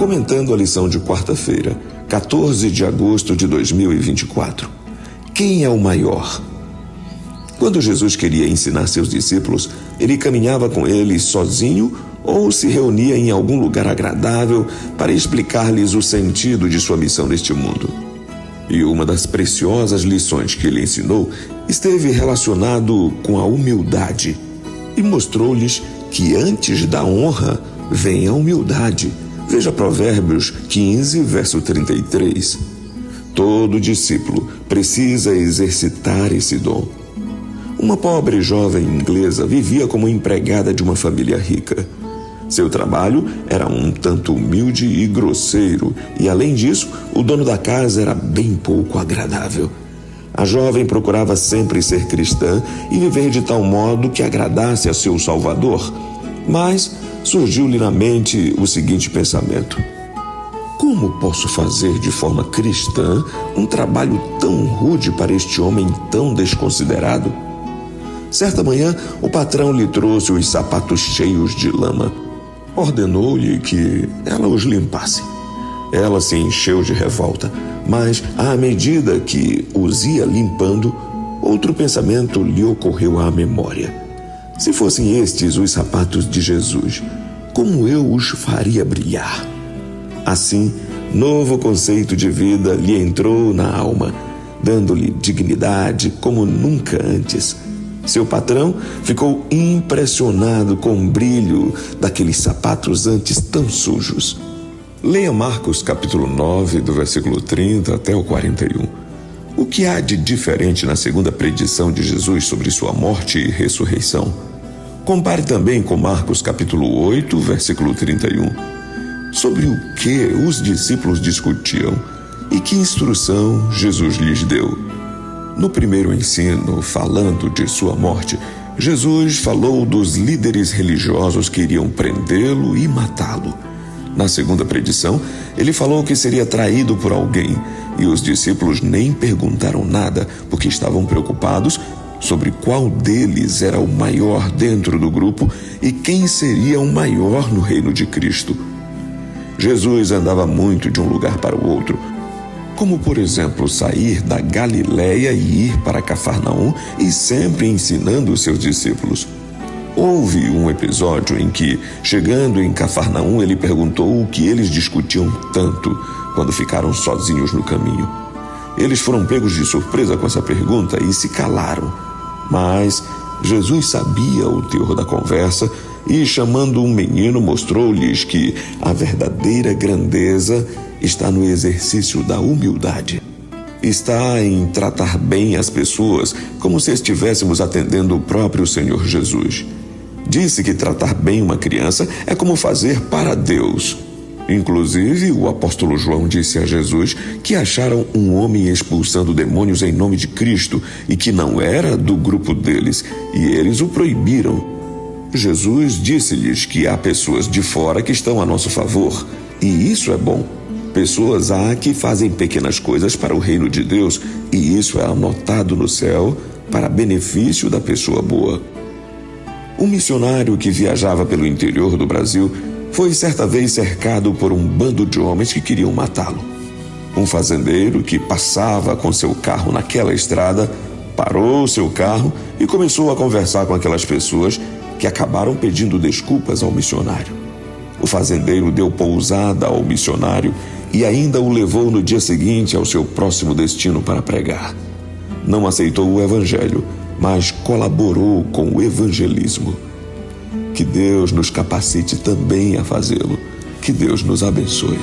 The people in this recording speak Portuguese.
comentando a lição de quarta-feira, 14 de agosto de 2024. Quem é o maior? Quando Jesus queria ensinar seus discípulos, ele caminhava com eles sozinho ou se reunia em algum lugar agradável para explicar-lhes o sentido de sua missão neste mundo. E uma das preciosas lições que ele ensinou esteve relacionado com a humildade e mostrou-lhes que antes da honra vem a humildade. Veja Provérbios 15, verso 33. Todo discípulo precisa exercitar esse dom. Uma pobre jovem inglesa vivia como empregada de uma família rica. Seu trabalho era um tanto humilde e grosseiro, e além disso, o dono da casa era bem pouco agradável. A jovem procurava sempre ser cristã e viver de tal modo que agradasse a seu Salvador. Mas surgiu-lhe na mente o seguinte pensamento: como posso fazer de forma cristã um trabalho tão rude para este homem tão desconsiderado? Certa manhã, o patrão lhe trouxe os sapatos cheios de lama. Ordenou-lhe que ela os limpasse. Ela se encheu de revolta, mas à medida que os ia limpando, outro pensamento lhe ocorreu à memória. Se fossem estes os sapatos de Jesus, como eu os faria brilhar? Assim, novo conceito de vida lhe entrou na alma, dando-lhe dignidade como nunca antes. Seu patrão ficou impressionado com o brilho daqueles sapatos antes tão sujos. Leia Marcos capítulo 9, do versículo 30 até o 41. O que há de diferente na segunda predição de Jesus sobre sua morte e ressurreição? Compare também com Marcos capítulo 8, versículo 31. Sobre o que os discípulos discutiam e que instrução Jesus lhes deu? No primeiro ensino, falando de sua morte, Jesus falou dos líderes religiosos que iriam prendê-lo e matá-lo. Na segunda predição, ele falou que seria traído por alguém, e os discípulos nem perguntaram nada, porque estavam preocupados sobre qual deles era o maior dentro do grupo e quem seria o maior no reino de Cristo. Jesus andava muito de um lugar para o outro, como, por exemplo, sair da Galileia e ir para Cafarnaum e sempre ensinando os seus discípulos. Houve um episódio em que, chegando em Cafarnaum, ele perguntou o que eles discutiam tanto quando ficaram sozinhos no caminho. Eles foram pegos de surpresa com essa pergunta e se calaram. Mas Jesus sabia o teor da conversa e, chamando um menino, mostrou-lhes que a verdadeira grandeza está no exercício da humildade. Está em tratar bem as pessoas como se estivéssemos atendendo o próprio Senhor Jesus. Disse que tratar bem uma criança é como fazer para Deus. Inclusive, o apóstolo João disse a Jesus que acharam um homem expulsando demônios em nome de Cristo e que não era do grupo deles, e eles o proibiram. Jesus disse-lhes que há pessoas de fora que estão a nosso favor, e isso é bom. Pessoas há que fazem pequenas coisas para o reino de Deus, e isso é anotado no céu para benefício da pessoa boa. Um missionário que viajava pelo interior do Brasil foi certa vez cercado por um bando de homens que queriam matá-lo. Um fazendeiro que passava com seu carro naquela estrada parou seu carro e começou a conversar com aquelas pessoas que acabaram pedindo desculpas ao missionário. O fazendeiro deu pousada ao missionário e ainda o levou no dia seguinte ao seu próximo destino para pregar. Não aceitou o evangelho, mas colaborou com o evangelismo. Que Deus nos capacite também a fazê-lo. Que Deus nos abençoe.